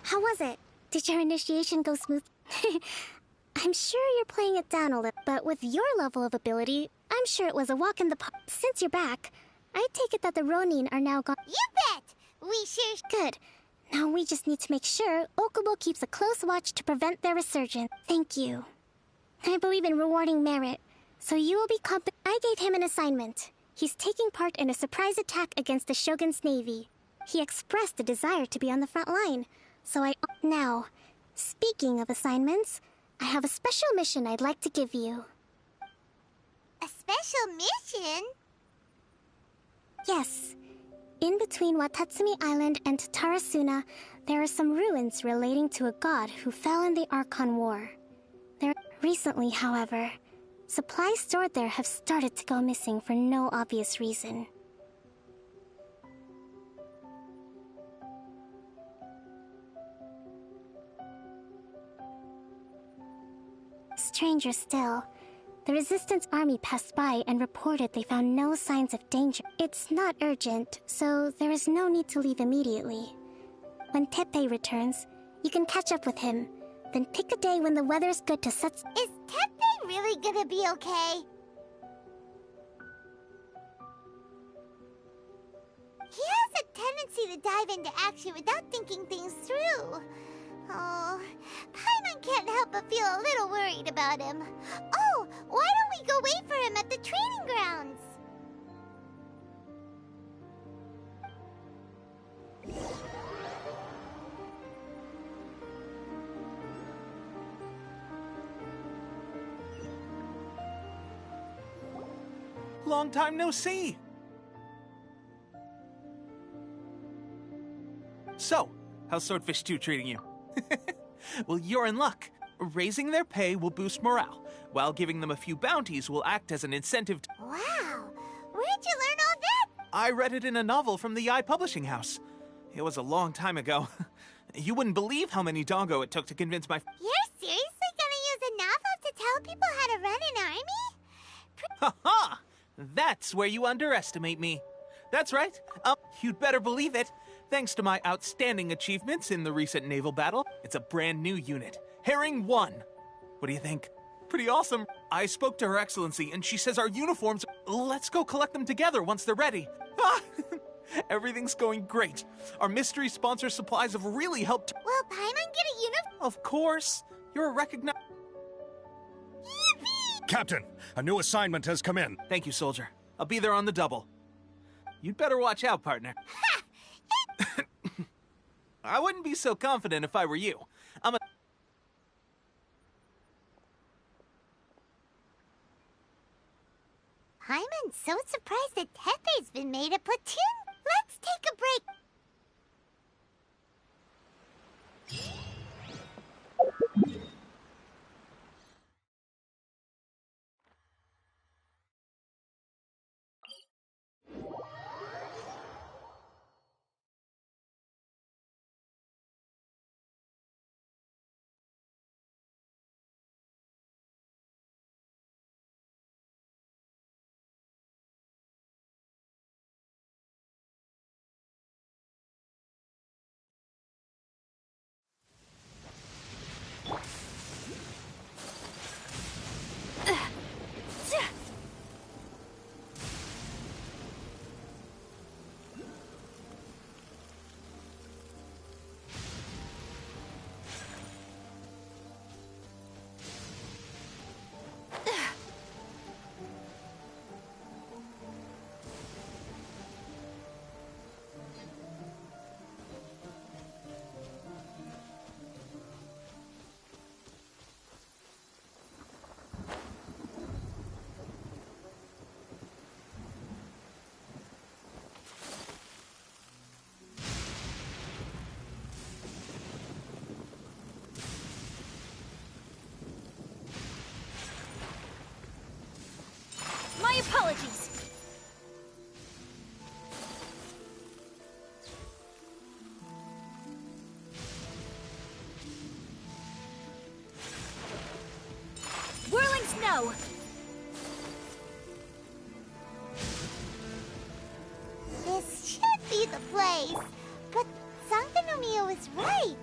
How was it? Did your initiation go smooth? I'm sure you're playing it down a little, but with your level of ability, I'm sure it was a walk in the park. Since you're back, I take it that the Ronin are now gone. You bet! We sure Good. Now we just need to make sure Okubo keeps a close watch to prevent their resurgence. Thank you. I believe in rewarding merit, so you will be I gave him an assignment. He's taking part in a surprise attack against the Shogun's navy. He expressed a desire to be on the front line, so Now, speaking of assignments, I have a special mission I'd like to give you. A special mission? Yes. In between Watatsumi Island and Tarasuna, there are some ruins relating to a god who fell in the Archon War. Recently, however, supplies stored there have started to go missing for no obvious reason. Stranger still, the Resistance army passed by and reported they found no signs of danger. It's not urgent, so there is no need to leave immediately. When Teppei returns, you can catch up with him. Then pick a day when the weather's good to set. Is Teppei really gonna be okay? He has a tendency to dive into action without thinking things through. Oh, Paimon can't help but feel a little worried about him. Oh, why don't we go wait for him at the training grounds? Long time no see! So, how's Swordfish 2 treating you? Well, you're in luck. Raising their pay will boost morale, while giving them a few bounties will act as an incentive. Wow! Where'd you learn all that? I read it in a novel from the Yae Publishing House. It was a long time ago. You wouldn't believe how many doggo it took to convince my... You're seriously gonna use a novel to tell people how to run an army? Ha ha! That's where you underestimate me. That's right. You'd better believe it. Thanks to my outstanding achievements in the recent naval battle, it's a brand new unit, Herring 1. What do you think? Pretty awesome. I spoke to Her Excellency, and she says our uniforms... Let's go collect them together once they're ready. Ah! Everything's going great. Our mystery sponsor supplies have really helped... Will Paimon get a uniform? Of course. You're a recognized... Yippee! Captain, a new assignment has come in. Thank you, soldier. I'll be there on the double. You'd better watch out, partner. Ha! I wouldn't be so confident if I were you. Paimon's so surprised that Teppei's been made a platoon. Let's take a break. go! This should be the place. But Sankanomiya was right.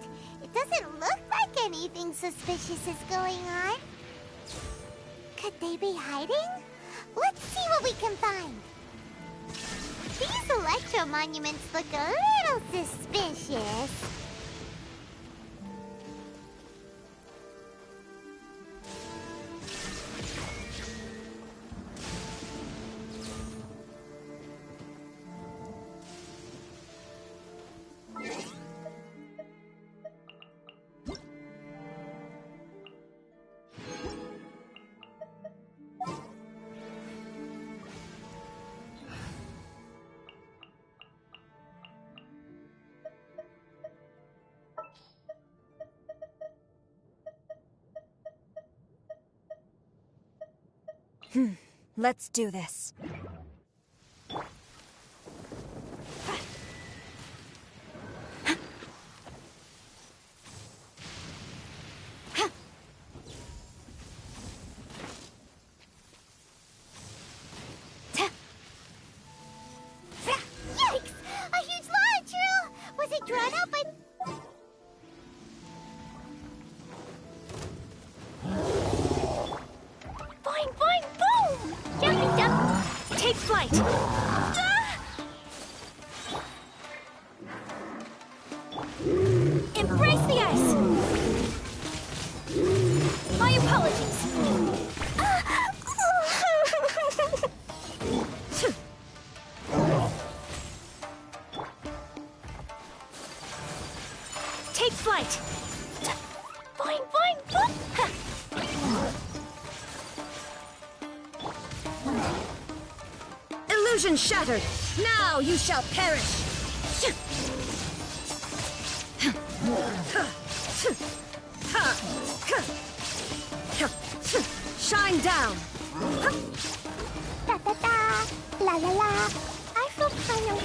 It doesn't look like anything suspicious is going on. Could they be hiding? Let's see what we can find. These electro monuments look a little suspicious. Let's do this. Yikes! A huge launch drill! Was it drawn out by... Boing, boing, boom! Jumping, jump! Take flight! Embrace the ice! My apologies! Take flight! Boing, boing, boing! Illusion shattered! Now you shall perish! Shine down! Da da da! La la la! I feel kind of...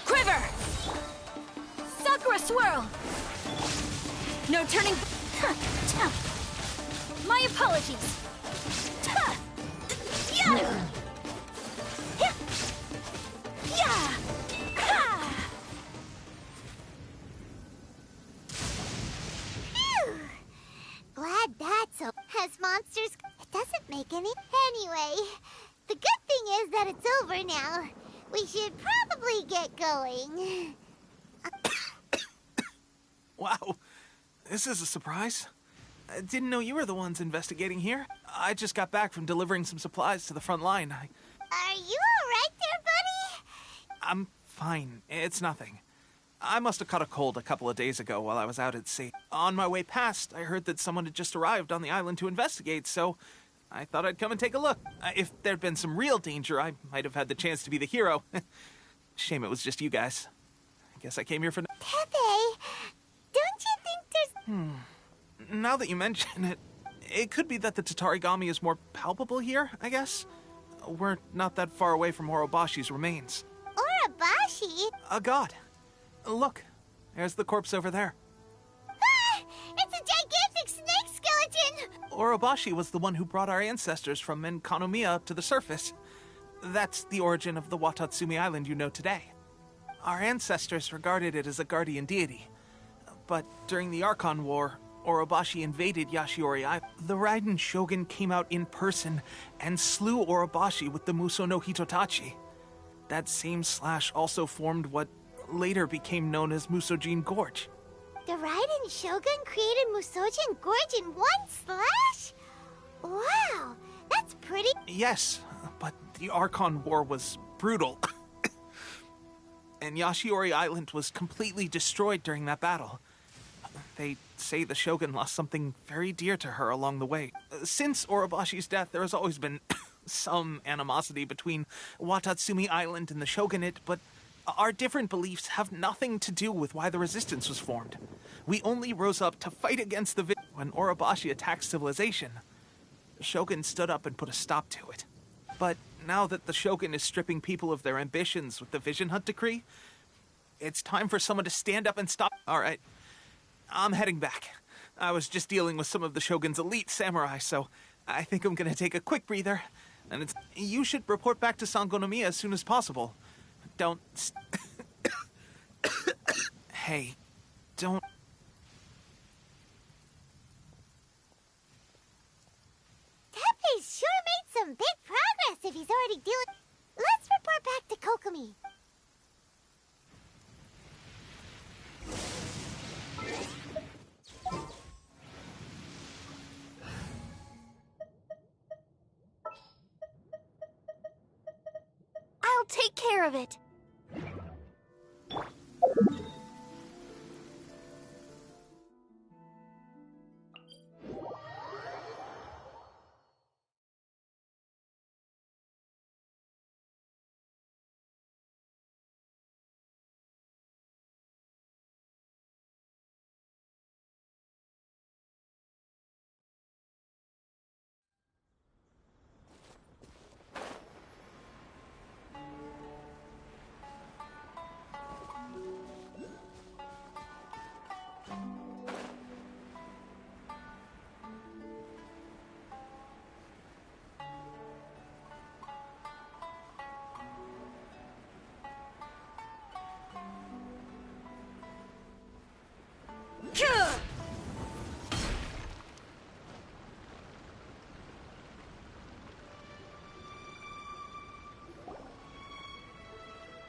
Quiver! Sakura swirl! No turning... My apologies! Phew! Glad that's over. Has monsters... It doesn't make any... Anyway, the good thing is that it's over now. We should probably get going. Wow, this is a surprise. I didn't know you were the ones investigating here. I just got back from delivering some supplies to the front line. Are you alright there, buddy? I'm fine. It's nothing. I must have caught a cold a couple of days ago while I was out at sea. On my way past, I heard that someone had just arrived on the island to investigate, so I thought I'd come and take a look. If there'd been some real danger, I might have had the chance to be the hero. Shame it was just you guys. I guess I came here for... Pepe, don't you think there's... Now that you mention it, it could be that the Tatarigami is more palpable here, I guess. We're not that far away from Orobashi's remains. Orobashi? A god. Look, there's the corpse over there. Ah! It's a gigantic snake skeleton! Orobashi was the one who brought our ancestors from Enkanomiya up to the surface. That's the origin of the Watatsumi Island you know today. Our ancestors regarded it as a guardian deity. But during the Archon War, Orobashi invaded Yashiori Island. The Raiden Shogun came out in person and slew Orobashi with the Muso no Hitotachi. That same slash also formed what later became known as Musojin Gorge. The Raiden Shogun created Musojin Gorge in one slash? Wow, that's pretty... Yes, but the Archon War was brutal. And Yashiori Island was completely destroyed during that battle. They say the Shogun lost something very dear to her along the way. Since Orobashi's death, there has always been some animosity between Watatsumi Island and the Shogunate, but our different beliefs have nothing to do with why the resistance was formed. We only rose up to fight against the when Orobashi attacked civilization. The Shogun stood up and put a stop to it. But now that the Shogun is stripping people of their ambitions with the Vision Hunt Decree, it's time for someone to stand up and stop. All right. I'm heading back. I was just dealing with some of the Shogun's elite samurai, so I think I'm gonna take a quick breather. And you should report back to Sangonomiya as soon as possible. Don't... Hey, don't... Teppei's sure made some big progress if he's already dealing... Let's report back to Kokomi. I'll take care of it.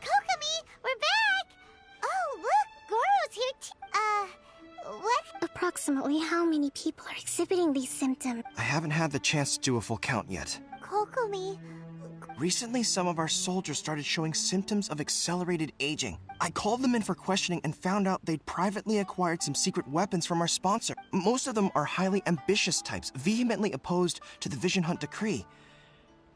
Kokomi, we're back! Oh, look, Goro's here what? Approximately how many people are exhibiting these symptoms? I haven't had the chance to do a full count yet. Kokomi... Recently, some of our soldiers started showing symptoms of accelerated aging. I called them in for questioning and found out they'd privately acquired some secret weapons from our sponsor. Most of them are highly ambitious types, vehemently opposed to the Vision Hunt decree.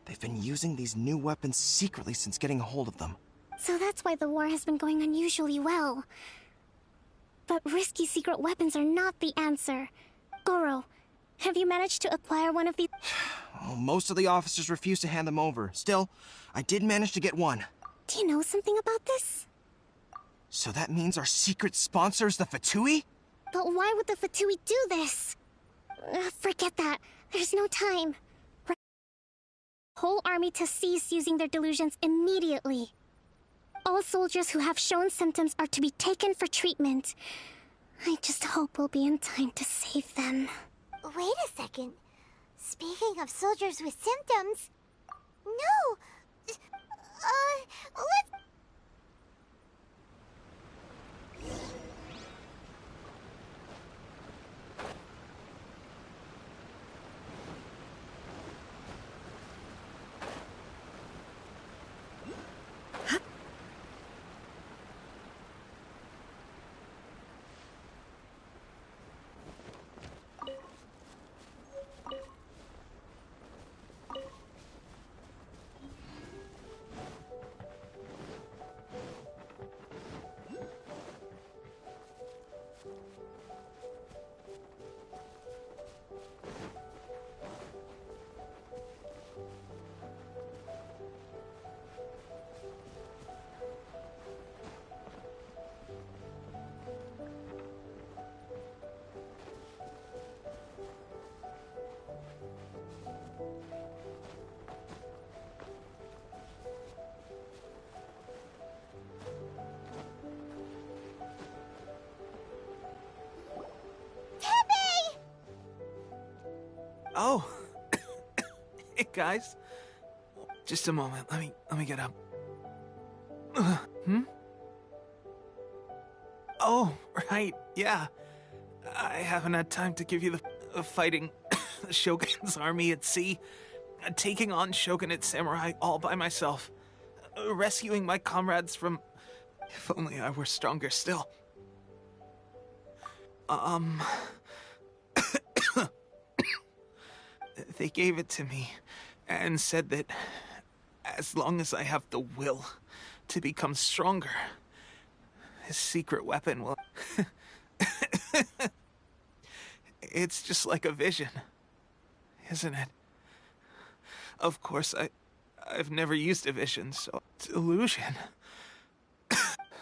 They've been using these new weapons secretly since getting a hold of them. So that's why the war has been going unusually well. But risky secret weapons are not the answer. Goro, have you managed to acquire one of these? Well, most of the officers refuse to hand them over. Still, I did manage to get one. Do you know something about this? So that means our secret sponsor is the Fatui? But why would the Fatui do this? Forget that. There's no time. Whole army to cease using their delusions immediately. All soldiers who have shown symptoms are to be taken for treatment. I just hope we'll be in time to save them. Wait a second. Speaking of soldiers with symptoms... No! Let's... Oh. Hey, guys. Just a moment. Let me get up. Oh, right. Yeah. I haven't had time to give you the fighting the Shogun's army at sea. Taking on Shogunate samurai all by myself. Rescuing my comrades from... If only I were stronger still. They gave it to me and said that as long as I have the will to become stronger, his secret weapon will... It's just like a vision, isn't it? Of course, I've never used a vision, so it's illusion.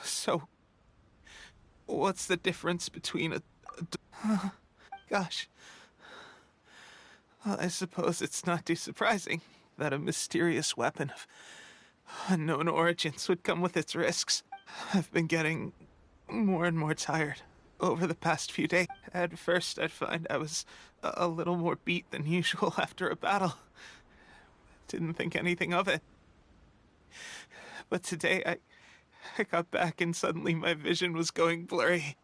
So, what's the difference between a Gosh. Well, I suppose it's not too surprising that a mysterious weapon of unknown origins would come with its risks. I've been getting more and more tired over the past few days. At first, I'd find I was a little more beat than usual after a battle. Didn't think anything of it. But today, I got back and suddenly my vision was going blurry.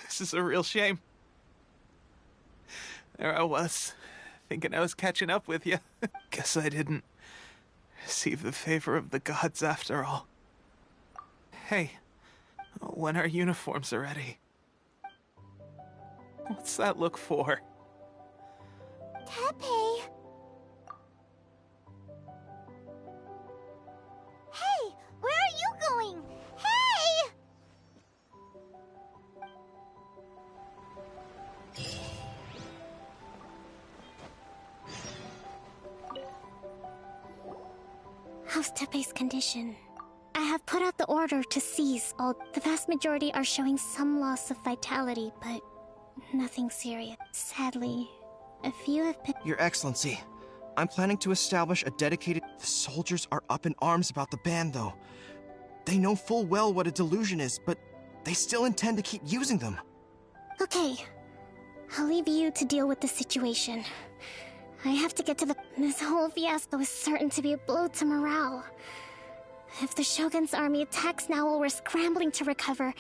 This is a real shame. There I was, thinking I was catching up with you. Guess I didn't receive the favor of the gods after all. Hey, when our uniforms are ready. What's that look for? Tepe. Hey, where are you going? Hey! How's Tepe's condition? I have put out the order to seize all. The vast majority are showing some loss of vitality, but nothing serious. Sadly, a few have been. Your Excellency, I'm planning to establish a dedicated. The soldiers are up in arms about the ban, though. They know full well what a delusion is, but they still intend to keep using them. Okay, I'll leave you to deal with the situation. I have to get to the. This whole fiasco is certain to be a blow to morale. If the Shogun's army attacks now while we're scrambling to recover,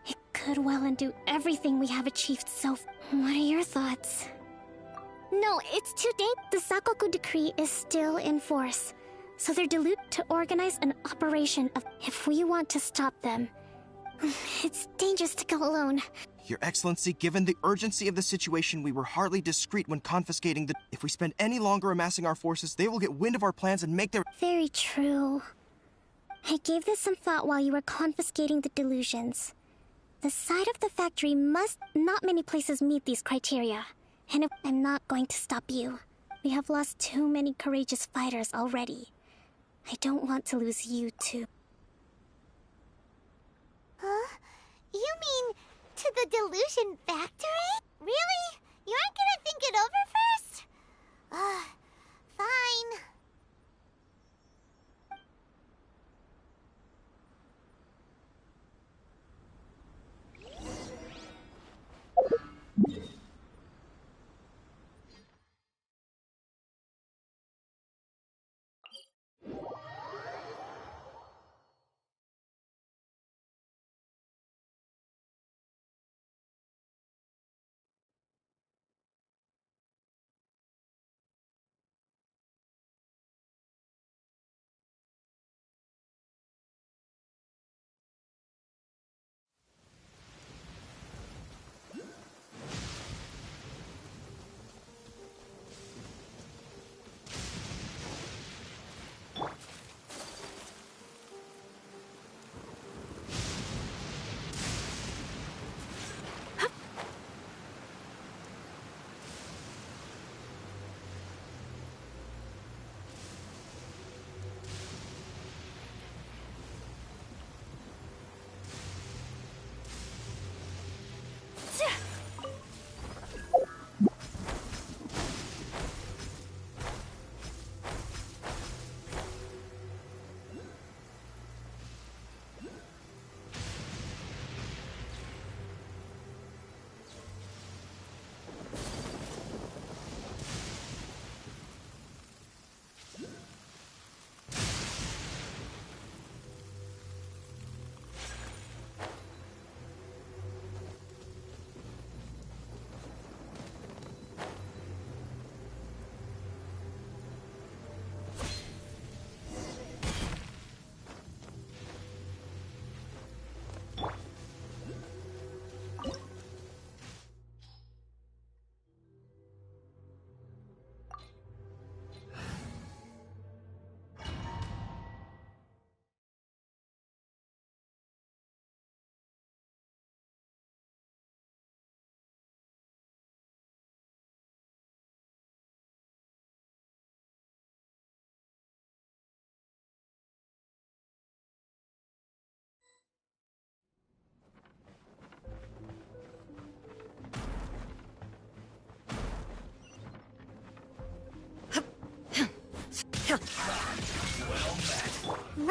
it could well undo everything we have achieved so far. What are your thoughts? No, it's too late. The Sakoku decree is still in force, so they're deluded to organize an operation of. If we want to stop them, it's dangerous to go alone. Your Excellency, given the urgency of the situation, we were hardly discreet when confiscating the. If we spend any longer amassing our forces, they will get wind of our plans and make their. Very true. I gave this some thought while you were confiscating the delusions. The side of the factory must. Not many places meet these criteria. And if I'm not going to stop you. We have lost too many courageous fighters already. I don't want to lose you too. Huh? You mean to the delusion factory? Really? You aren't gonna think it over first? Fine.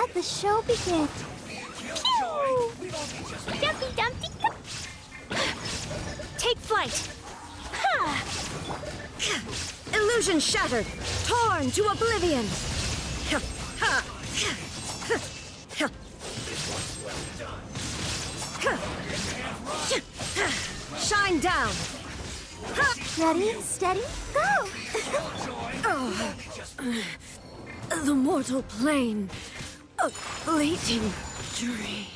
Let the show begin. Pew! Dumpty Dumpty. Take flight. Ha! Illusion shattered, torn to oblivion. Shine down. Ready, steady, go! The mortal plane, a fleeting dream.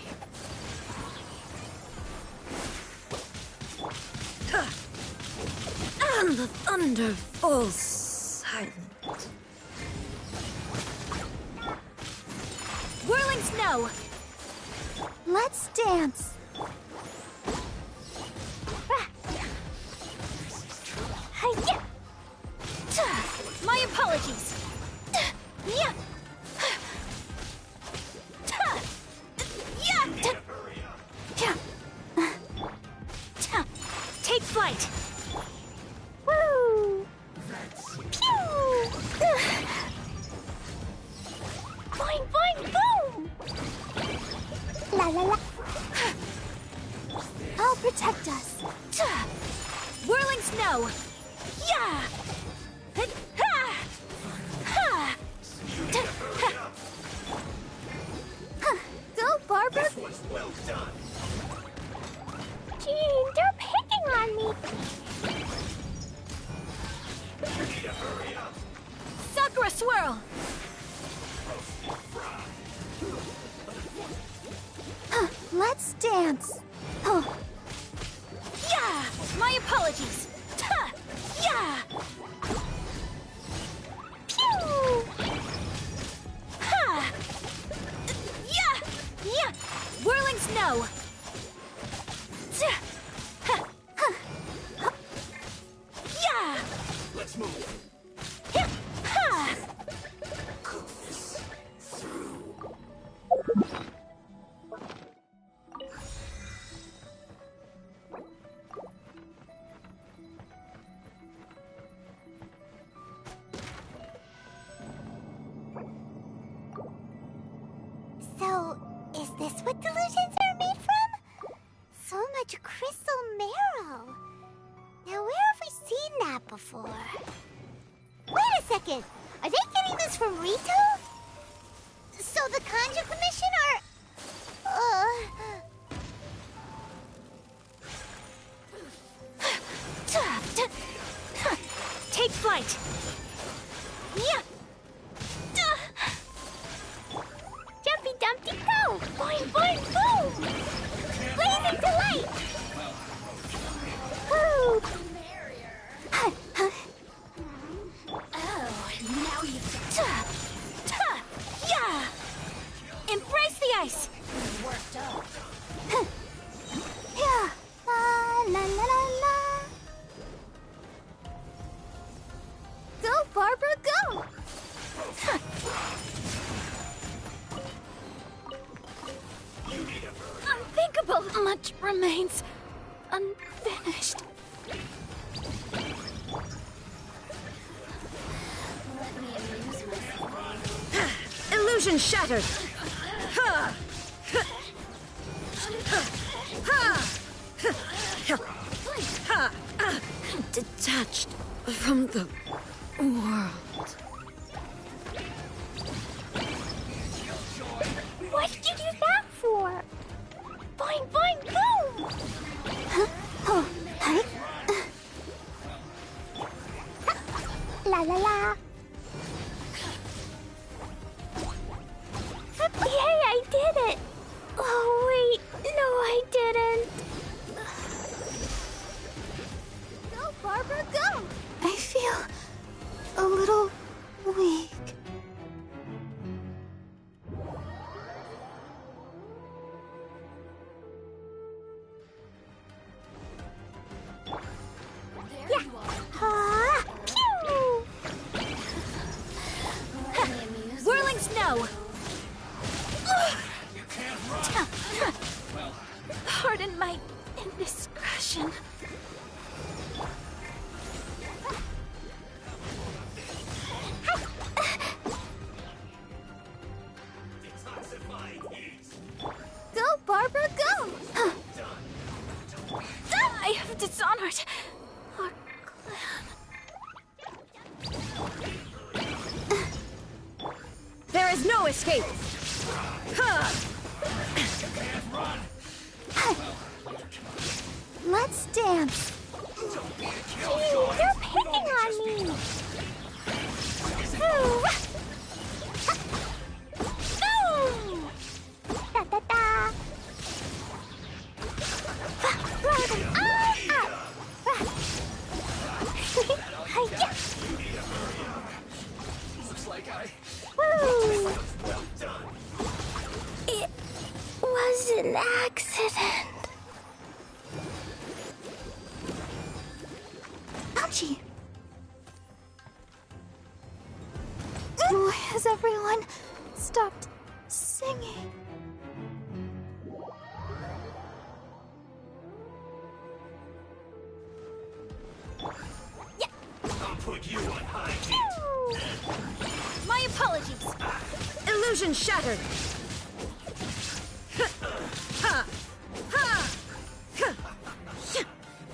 And the thunder falls silent. Whirling snow. Let's dance. Hi-ya! My apologies. Yeah. Take flight. Woo! Pew! Boing, boing, boom! La la la. I'll protect us. Whirling snow. Yeah! Ha! Ha! Go, Barbara. Gene, they're picking on me. Sakura swirl. Let's dance. Oh, Yeah! My apologies. Ta! Yeah! Pew! Ha! Yeah! Yeah! Whirling snow. Ta! Ha! Ha! Yeah! Let's move. Yeah! Ha! so is this what delusions are made from? So much crystal marrow. Now, where have we seen that before? Wait a second. Are they getting this from Rito? So the Kanji Commission are... Take flight. Yeah. Jumpy Dumpty go. Boing boing boom. Blazing delight. Woo! Oh, now you. Yeah. Embrace the ice. Yeah. La la la la la. Go, Barbara, go! Unthinkable. Much remains unfinished. Illusion shattered. Detached from the world. What did you do that for? Boing, boing, boom! Oh, hi. La la la. Yay, I did it! Oh, wait. No, I didn't. Go, Barbara, go! I feel a little weak. Ah! Pew! Whirling snow. Pardon my indiscretion. is no escape! Let's dance. They're picking on me. Ooh. Boom! Da da da. Blow them all up. Hi-ya. Woo! It was an accident. Ouchie. Has everyone stopped singing? I'll put you on high heat. My apologies! Illusion shattered!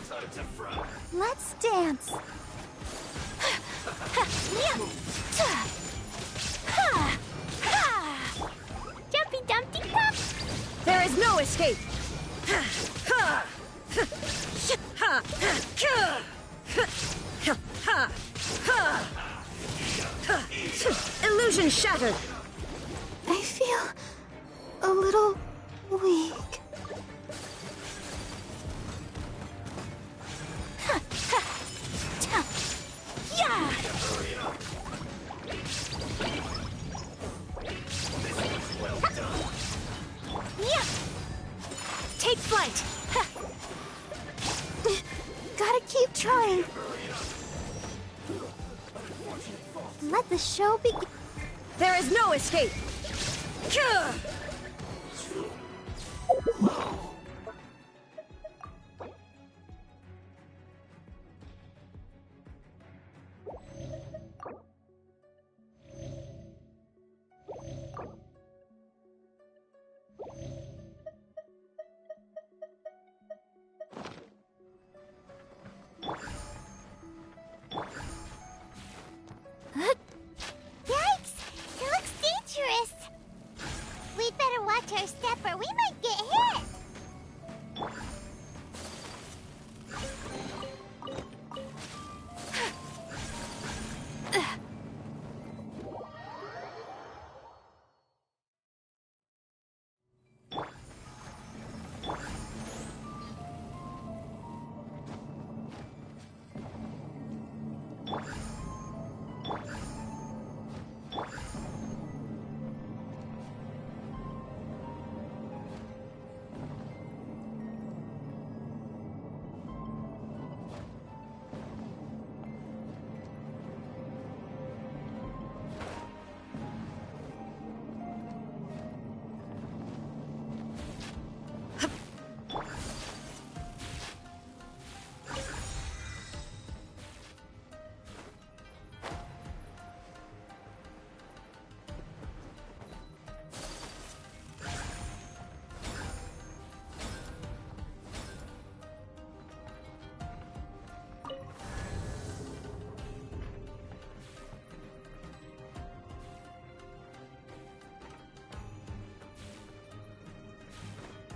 Time to front. Let's dance. Jumpy Dumpty Pop! There is no escape! Illusion shattered! I feel a little weak. Yeah! Yeah! Take flight! Gotta keep trying. Let the show begin. There is no escape! Yikes! It looks dangerous. We'd better watch our step or we might get hit.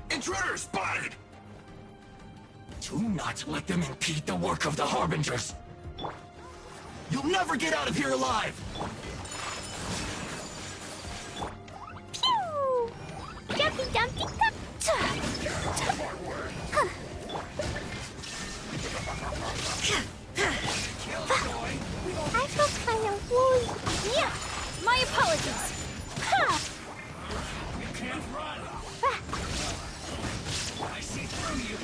Intruder spotted! Do not let them impede the work of the Harbingers! You'll never get out of here alive! Pew! Jumpy Dumpty Pop! I feel kind of woozy. Yeah! My apologies! Ha! You can't run! I see through you!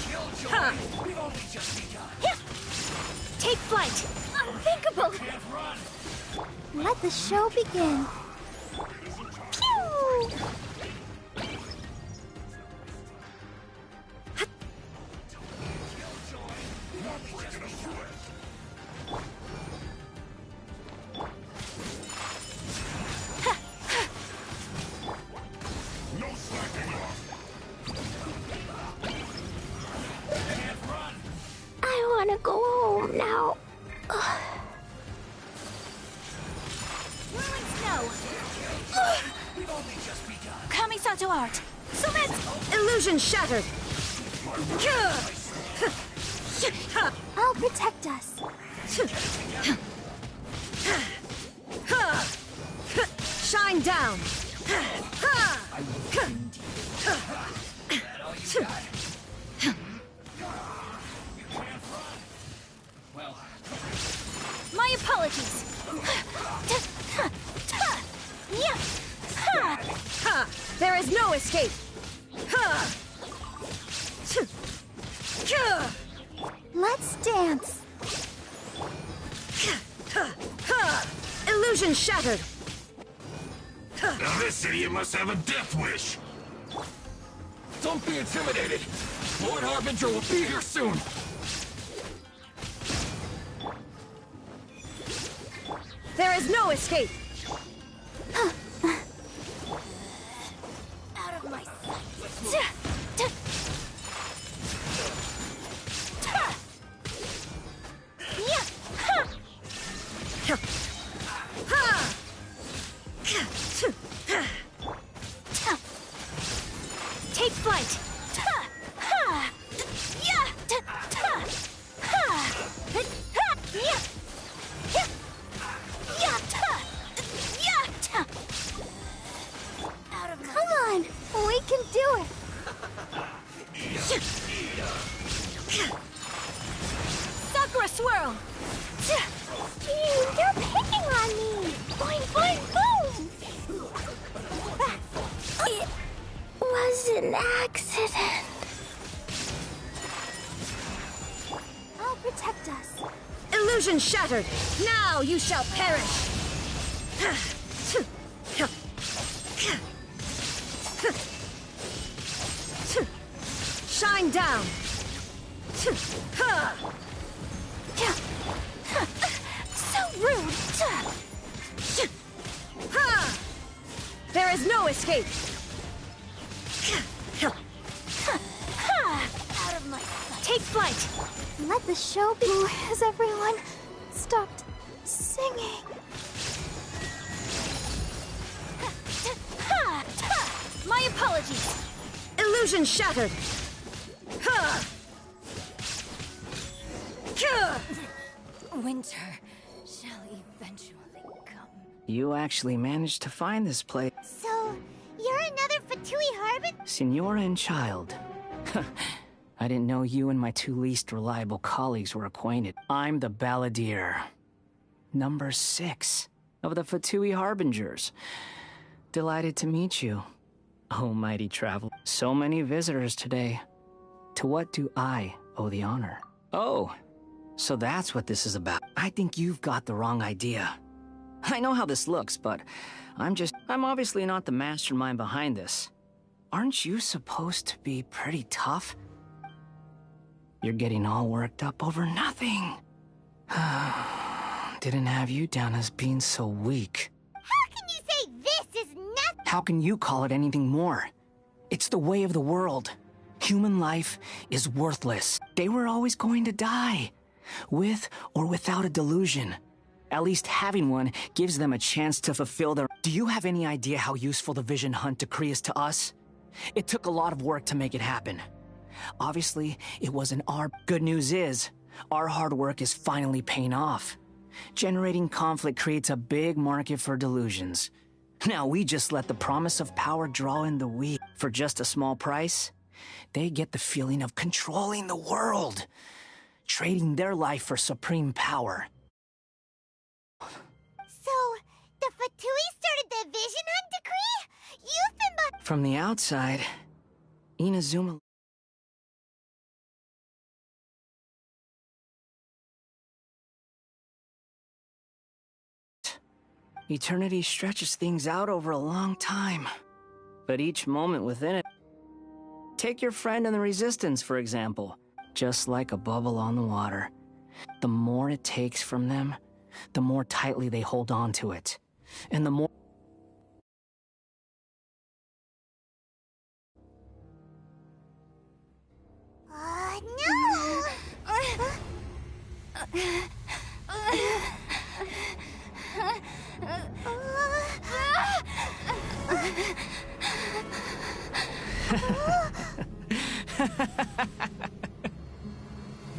Killjoy! We've only just begun! Yeah! Take flight! Unthinkable! Can't run! Let the show begin. Pew! No slacking off! Can't run! I want to go home now. Whirling snow! Shadow Art! Submit! Illusion shattered! I'll protect us. Shine down! My apologies. There is no escape! Let's dance. Illusion shattered! Now this idiot must have a death wish. Don't be intimidated. Lord Harbinger will be here soon. There is no escape! Out of my sight. Take flight. Come on, we can do it. Sakura swirl. You're picking on me. Boing, boing, boom. It was an accident. I'll protect us. Illusion shattered! Now you shall perish! Shine down! So rude. There is no escape! Out of my sight. Take flight. Let the show be. Has everyone stopped singing? My apologies. Illusion shattered! Winter shall eventually come. You actually managed to find this place, So, you're another Fatui Harbin? Signora and child. I didn't know you and my two least reliable colleagues were acquainted. I'm the Balladeer. Number 6 of the Fatui Harbingers. Delighted to meet you, oh mighty traveler. So many visitors today. To what do I owe the honor? Oh, so that's what this is about. I think you've got the wrong idea. I know how this looks, but I'm obviously not the mastermind behind this. Aren't you supposed to be pretty tough? You're getting all worked up over nothing. Didn't have you down as being so weak. How can you say this is nothing? How can you call it anything more? It's the way of the world. Human life is worthless. They were always going to die, with or without a delusion. At least having one gives them a chance to fulfill their... Do you have any idea how useful the Vision Hunt decree is to us? It took a lot of work to make it happen. Obviously, it wasn't our... Good news is, our hard work is finally paying off. Generating conflict creates a big market for delusions. Now we just let the promise of power draw in the weak. For just a small price, they get the feeling of controlling the world, trading their life for supreme power. So, the Fatui started the Vision Hunt decree? You've been From the outside, Inazuma... Eternity stretches things out over a long time, but each moment within it... Take your friend in the Resistance, for example. Just like a bubble on the water. The more it takes from them, the more tightly they hold on to it. And the more... no!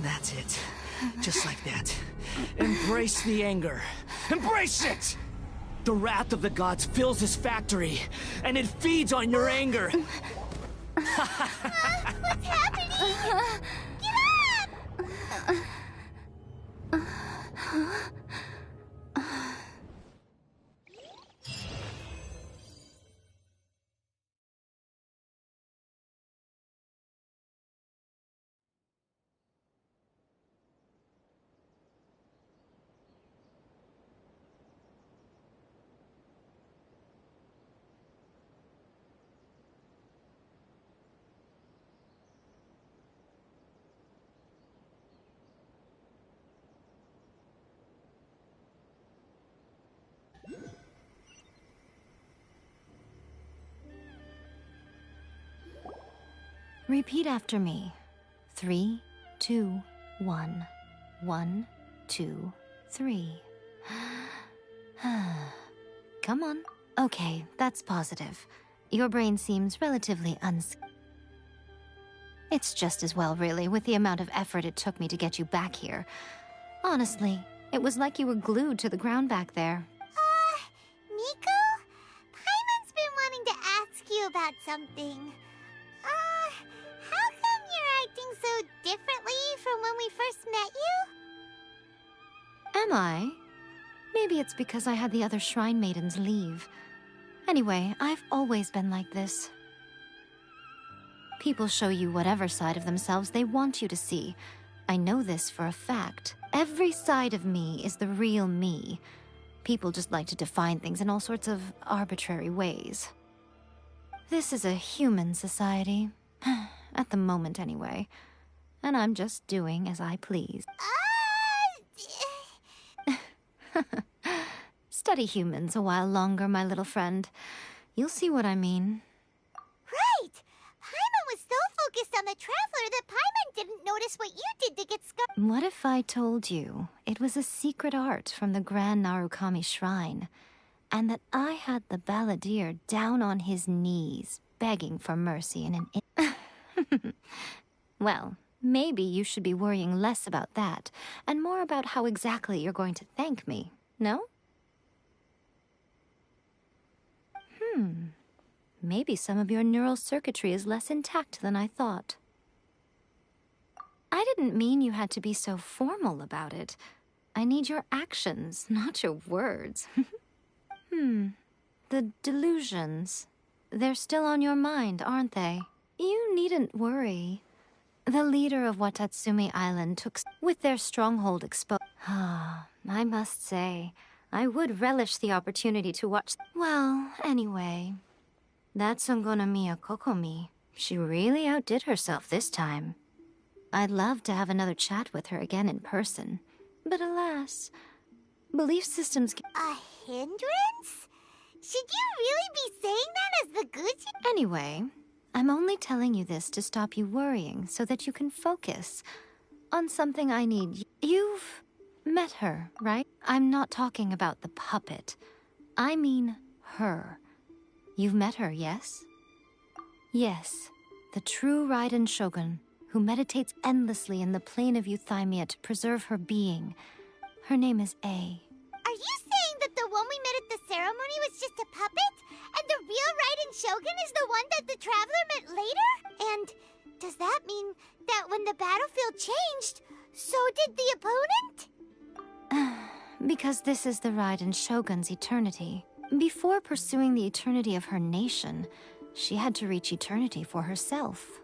That's it. Just like that. Embrace the anger. Embrace it! The wrath of the gods fills this factory, and it feeds on your anger. What's happening? Get up! Repeat after me. 3, 2, 1. 1, 2, 3. Come on. Okay, that's positive. Your brain seems relatively It's just as well, really, with the amount of effort it took me to get you back here. Honestly, it was like you were glued to the ground back there. Nico? Paimon's been wanting to ask you about something. How come you're acting so differently from when we first met you? Am I? Maybe it's because I had the other Shrine Maidens leave. Anyway, I've always been like this. People show you whatever side of themselves they want you to see. I know this for a fact. Every side of me is the real me. People just like to define things in all sorts of arbitrary ways. This is a human society. At the moment, anyway. And I'm just doing as I please. Study humans a while longer, my little friend. You'll see what I mean. Right! Paimon was so focused on the Traveler that Paimon didn't notice what you did to get scarred. What if I told you it was a secret art from the Grand Narukami Shrine, and that I had the balladeer down on his knees, begging for mercy in an Well, maybe you should be worrying less about that, and more about how exactly you're going to thank me, no? Maybe some of your neural circuitry is less intact than I thought. I didn't mean you had to be so formal about it. I need your actions, not your words. The delusions. They're still on your mind, aren't they? You needn't worry. The leader of Watatsumi Island took with their stronghold exposed. I must say, I would relish the opportunity to watch. Well, anyway, that's Songonamiya Kokomi. She really outdid herself this time. I'd love to have another chat with her again in person, but alas, belief systems. A hindrance? Should you really be saying that as the good? Anyway, I'm only telling you this to stop you worrying so that you can focus on something I need. You've met her, right? I'm not talking about the puppet. I mean her. You've met her, yes? Yes, the true Raiden Shogun, who meditates endlessly in the plane of Euthymia to preserve her being. Her name is A. Are you saying that the one we met at the ceremony was just a puppet? And the real Raiden Shogun is the one that the Traveler met later? And does that mean that when the battlefield changed, so did the opponent? Because this is the Raiden Shogun's eternity. Before pursuing the eternity of her nation, she had to reach eternity for herself.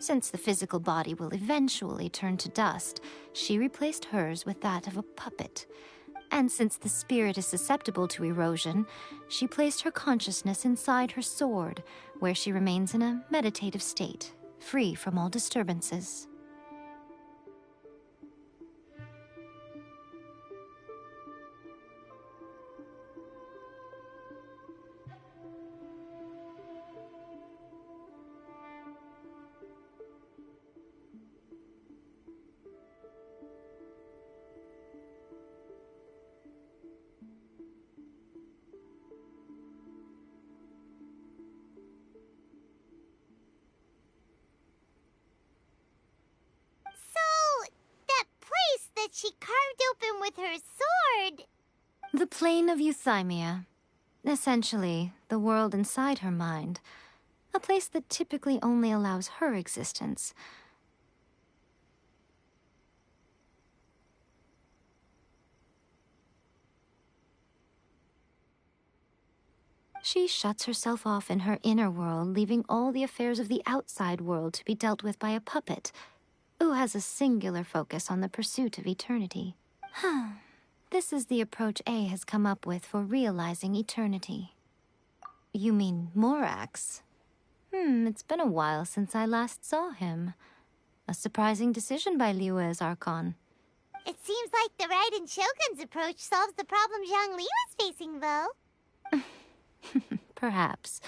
Since the physical body will eventually turn to dust, she replaced hers with that of a puppet. And since the spirit is susceptible to erosion, she placed her consciousness inside her sword, where she remains in a meditative state, free from all disturbances. that she carved open with her sword. The plane of euthymia. Essentially, the world inside her mind. A place that typically only allows her existence. She shuts herself off in her inner world, leaving all the affairs of the outside world to be dealt with by a puppet, who has a singular focus on the pursuit of eternity. This is the approach A has come up with for realizing eternity. You mean Morax? It's been a while since I last saw him. A surprising decision by Liyue's Archon. It seems like the Raiden Shogun's approach solves the problem Zhang Li was facing, though. Perhaps.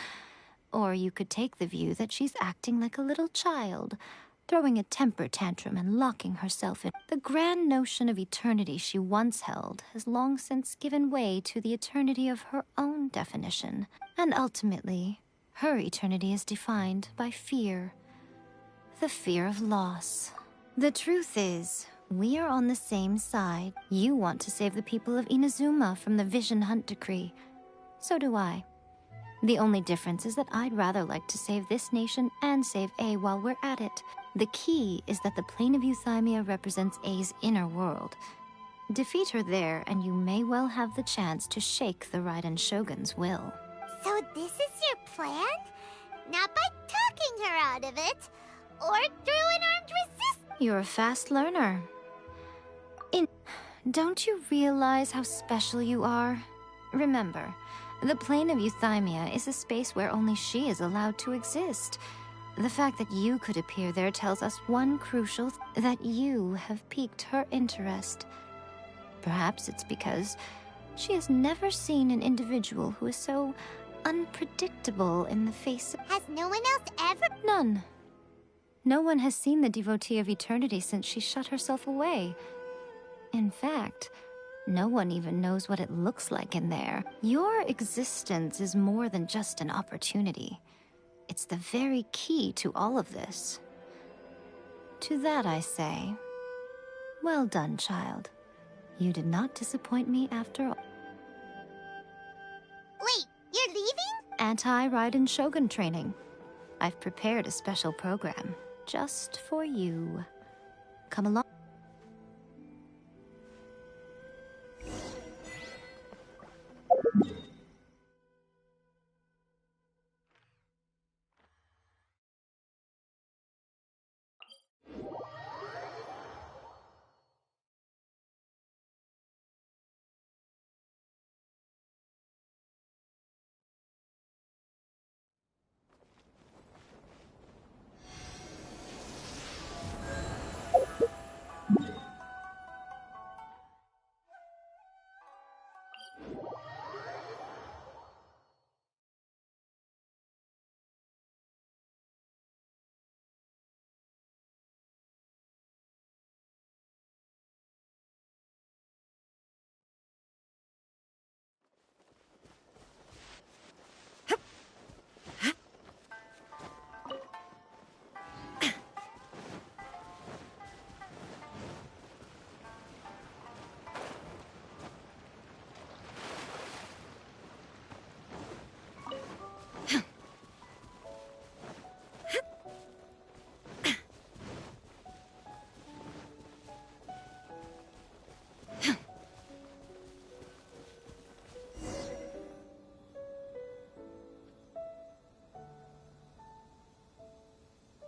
Or you could take the view that she's acting like a little child, throwing a temper tantrum and locking herself in. The grand notion of eternity she once held has long since given way to the eternity of her own definition. And ultimately, her eternity is defined by fear. The fear of loss. The truth is, we are on the same side. You want to save the people of Inazuma from the Vision Hunt decree. So do I. The only difference is that I'd rather like to save this nation and save A while we're at it. The key is that the plane of euthymia represents A's inner world. Defeat her there, and you may well have the chance to shake the Raiden Shogun's will. So this is your plan? Not by talking her out of it, or through an armed resistance. You're a fast learner. Don't you realize how special you are? Remember, the plane of euthymia is a space where only she is allowed to exist. The fact that you could appear there tells us one crucial that you have piqued her interest. Perhaps it's because she has never seen an individual who is so unpredictable in the face of... Has no one else ever? None. No one has seen the devotee of eternity since she shut herself away. In fact, no one even knows what it looks like in there. Your existence is more than just an opportunity. It's the very key to all of this. To that I say, well done, child. You did not disappoint me after all. Wait, you're leaving? Anti-Raiden Shogun training. I've prepared a special program just for you. Come along.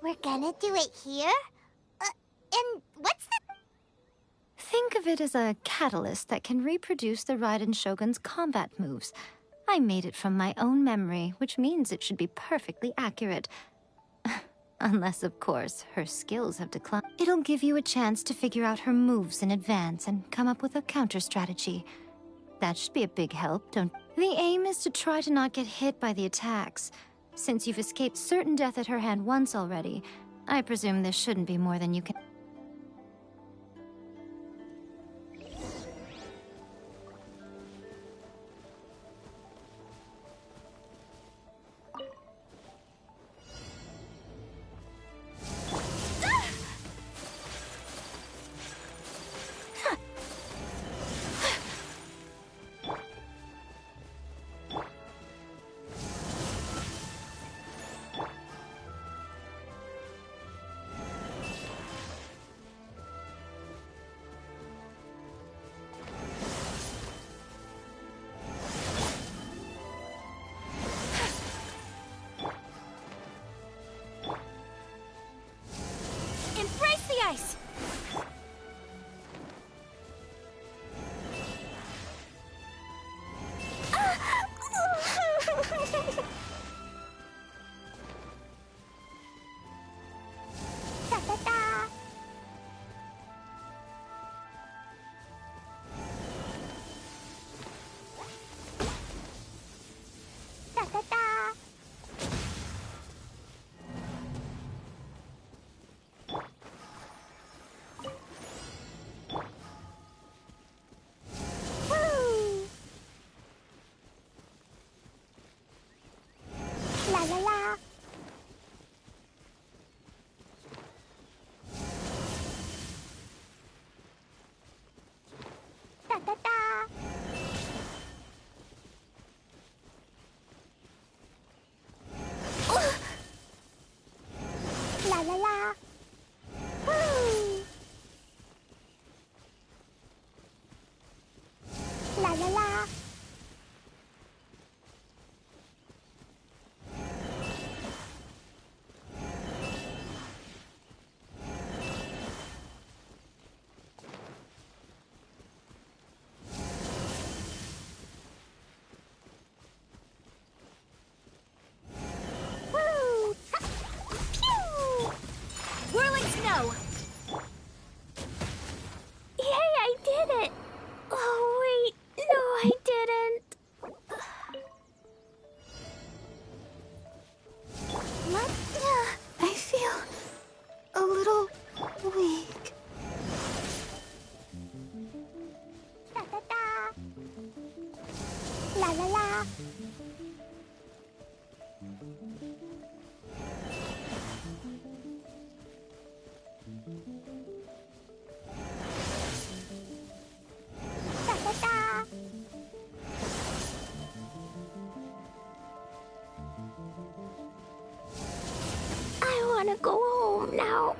We're gonna do it here? And what's the... Think of it as a catalyst that can reproduce the Raiden Shogun's combat moves. I made it from my own memory, which means it should be perfectly accurate. Unless, of course, her skills have declined. It'll give you a chance to figure out her moves in advance and come up with a counter strategy. That should be a big help, don't... The aim is to try to not get hit by the attacks. Since you've escaped certain death at her hand once already, I presume this shouldn't be more than you can... La la la. Woo! Ha! Pew! Whirling snow! Yay, I did it! Oh, wait. No, I didn't. What? I feel a little weak. Da da da. La la la. Da da da. I want to go home now.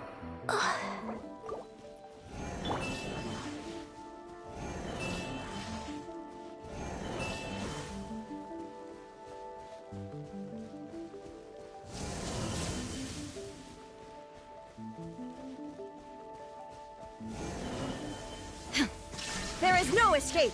There is no escape!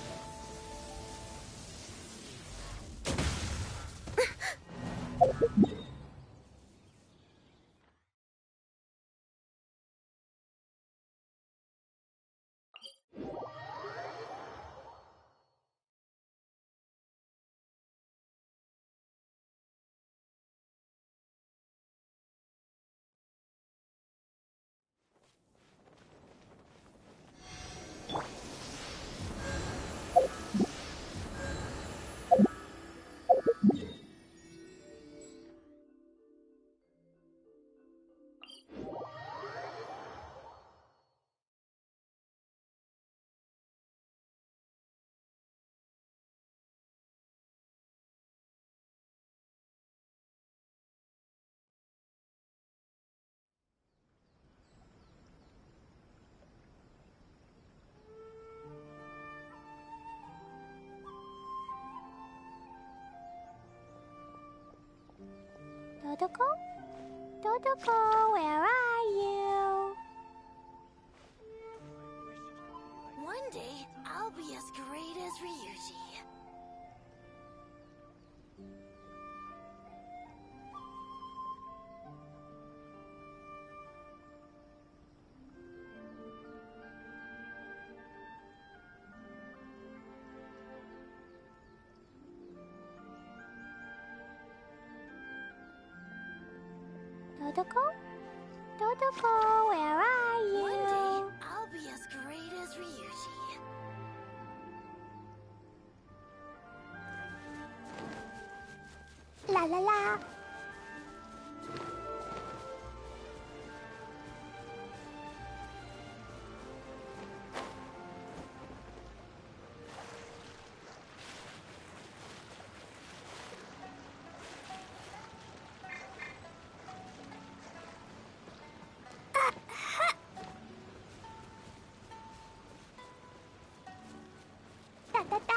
Dodoko? Dodoko, where are you? One day, I'll be as great as Ryuji. Dodoko? Dodoko, where are you? One day, I'll be as great as Ryuji. La la la. Da da da.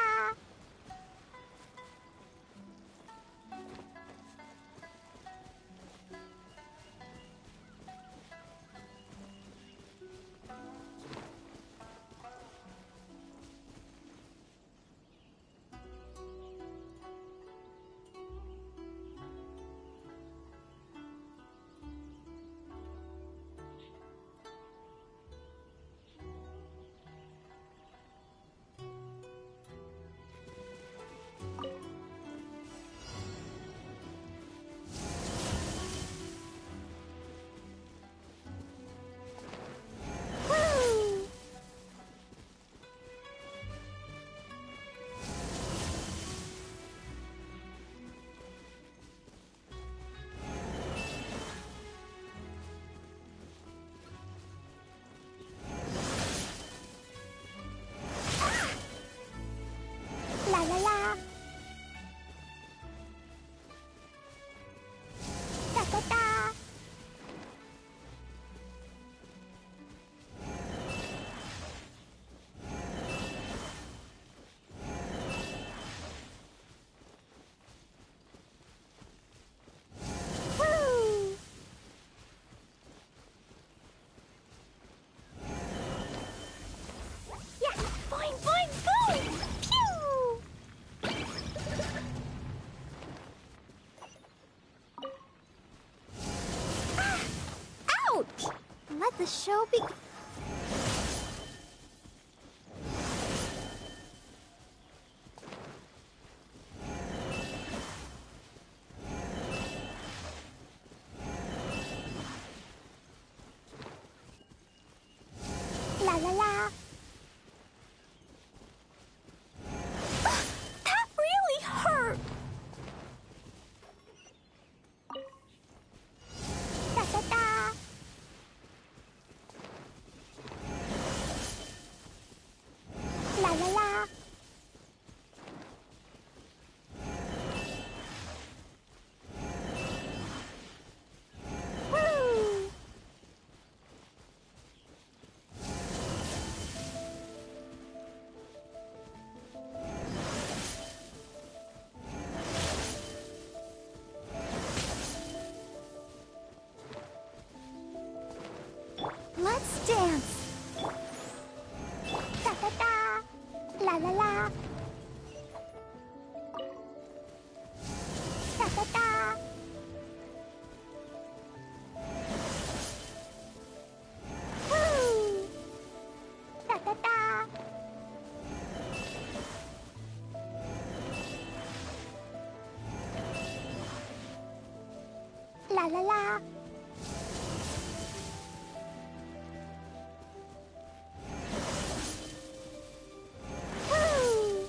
show begin. La la la. That really hurt. Da da da. La la la. Woo! Let's dance. Da da da. La la la. Da da da. Woo! Da da da. La la la. Woo!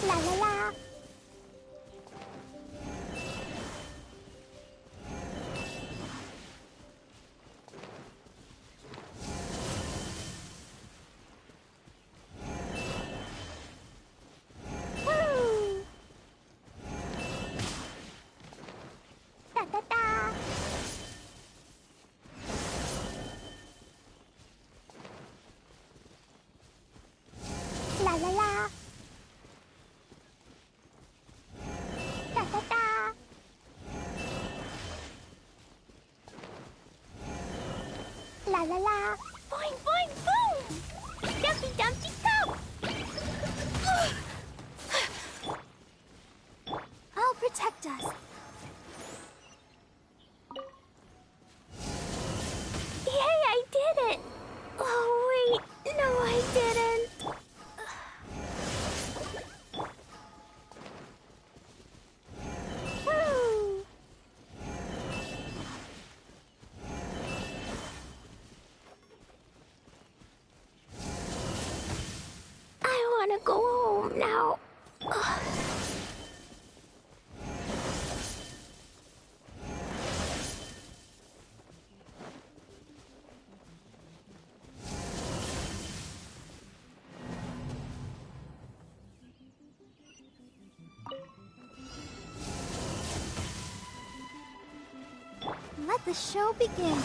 La la la. Woo! Da da da. La la la. Da da da. La la la. Boing, boing, boom! Dumpty dumpty go. I'll protect us. Yay, I did it. Oh, wait. No, I didn't. Woo! I want to go home now. Let the show begin.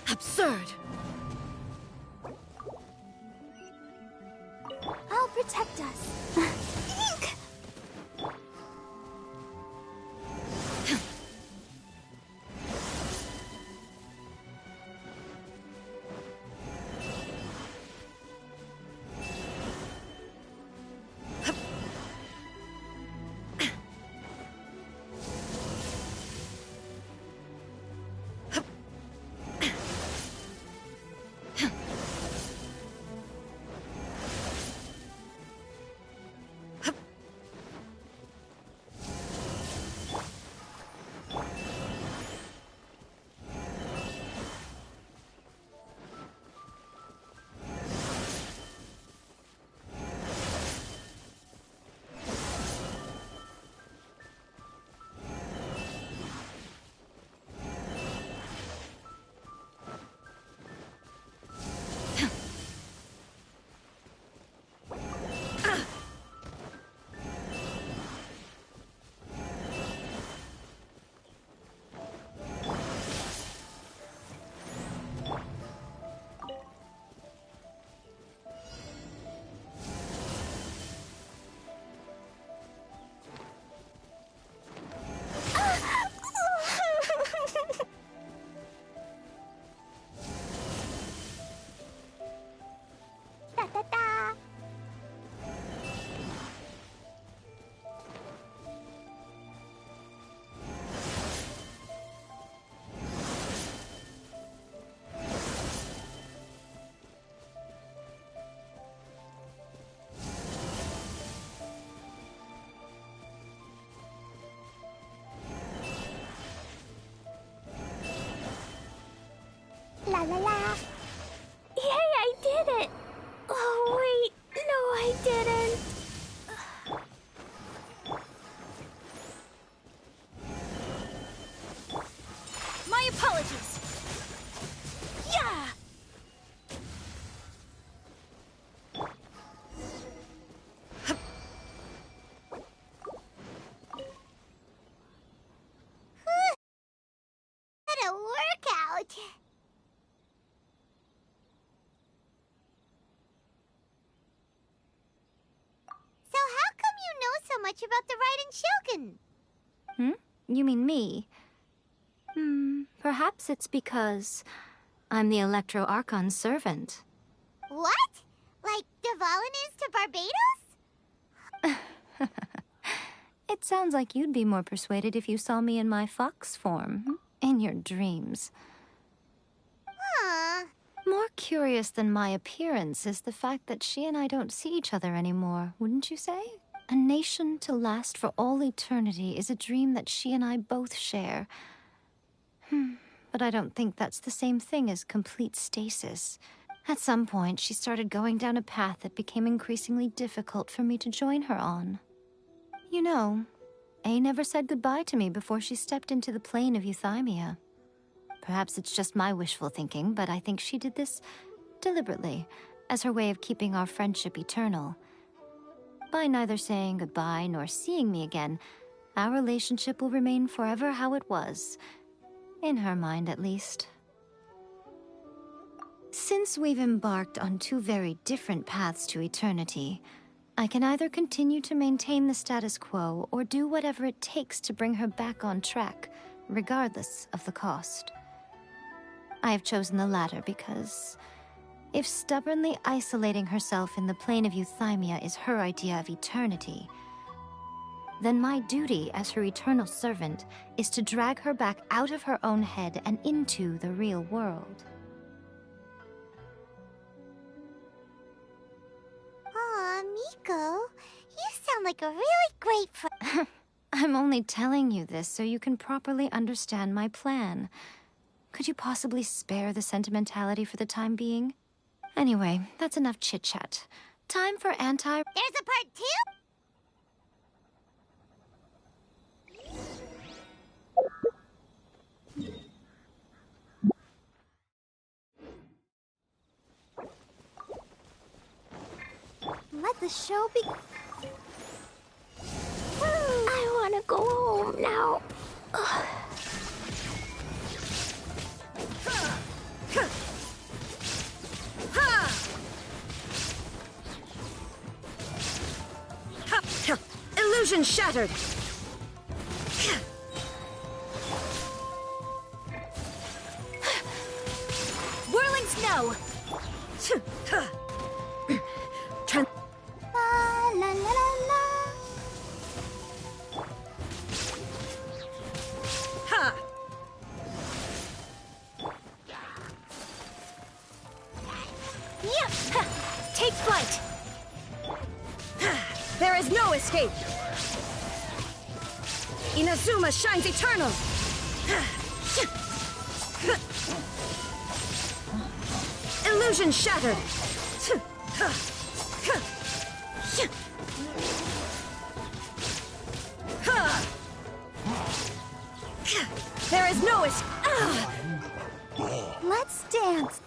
Absurd! I'll protect us. Ink! la la la. Yay, I did it! Oh, wait. No, I didn't. My apologies. Yeah! What a workout! So how come you know so much about the Raiden Shogun? You mean me? Perhaps it's because I'm the Electro Archon's servant. What? Like Dvalin is to Barbados? It sounds like you'd be more persuaded if you saw me in my fox form. In your dreams. Huh. More curious than my appearance is the fact that she and I don't see each other anymore, wouldn't you say? A nation to last for all eternity is a dream that she and I both share. But I don't think that's the same thing as complete stasis. At some point, she started going down a path that became increasingly difficult for me to join her on. You know, A never said goodbye to me before she stepped into the plane of euthymia. Perhaps it's just my wishful thinking, but I think she did this deliberately, as her way of keeping our friendship eternal. By neither saying goodbye nor seeing me again, our relationship will remain forever how it was. In her mind, at least. Since we've embarked on two very different paths to eternity, I can either continue to maintain the status quo or do whatever it takes to bring her back on track, regardless of the cost. I have chosen the latter because if stubbornly isolating herself in the plane of euthymia is her idea of eternity, then my duty as her eternal servant is to drag her back out of her own head and into the real world. Aw, Miko, you sound like a really great friend. I'm only telling you this so you can properly understand my plan. Could you possibly spare the sentimentality for the time being? Anyway, that's enough chit-chat. Time for There's a part 2? Let the show be... I want to go home now. Illusion shattered! Whirling snow! La la la la la. Ha! Yeah! Take flight! There is no escape! Inazuma shines eternal! Illusion shattered! There is no escape! Let's dance!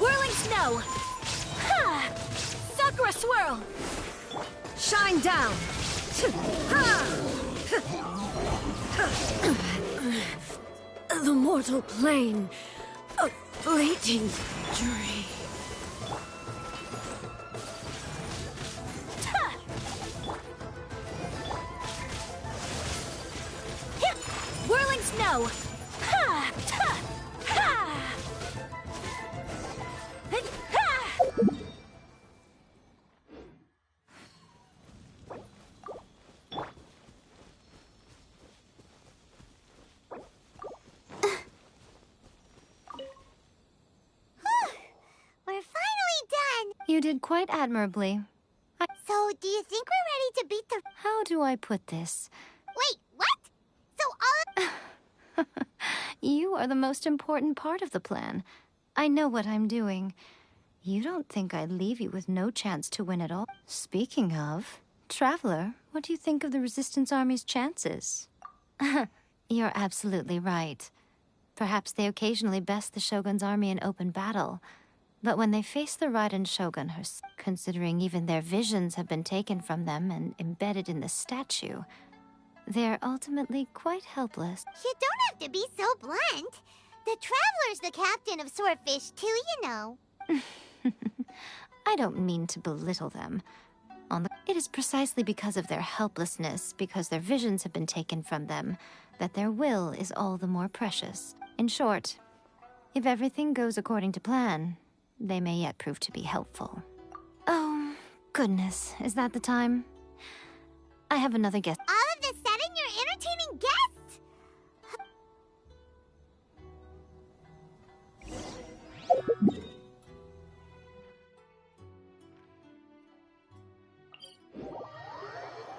Whirling snow! Sakura swirl! Shine down! The mortal plane, a fleeting dream. Whirling snow! You did quite admirably. So, do you think we're ready to beat the... How do I put this? Wait, what? So all... You are the most important part of the plan. I know what I'm doing. You don't think I'd leave you with no chance to win at all? Speaking of, Traveler, what do you think of the Resistance Army's chances? You're absolutely right. Perhaps they occasionally best the Shogun's army in open battle. But when they face the Raiden Shogun, considering even their visions have been taken from them and embedded in the statue, they're ultimately quite helpless. You don't have to be so blunt. The Traveler's the captain of Swordfish too, you know. I don't mean to belittle them. It is precisely because of their helplessness, because their visions have been taken from them, that their will is all the more precious. In short, if everything goes according to plan, they may yet prove to be helpful. Oh, goodness, is that the time? I have another guest. All of a sudden, you're entertaining guests?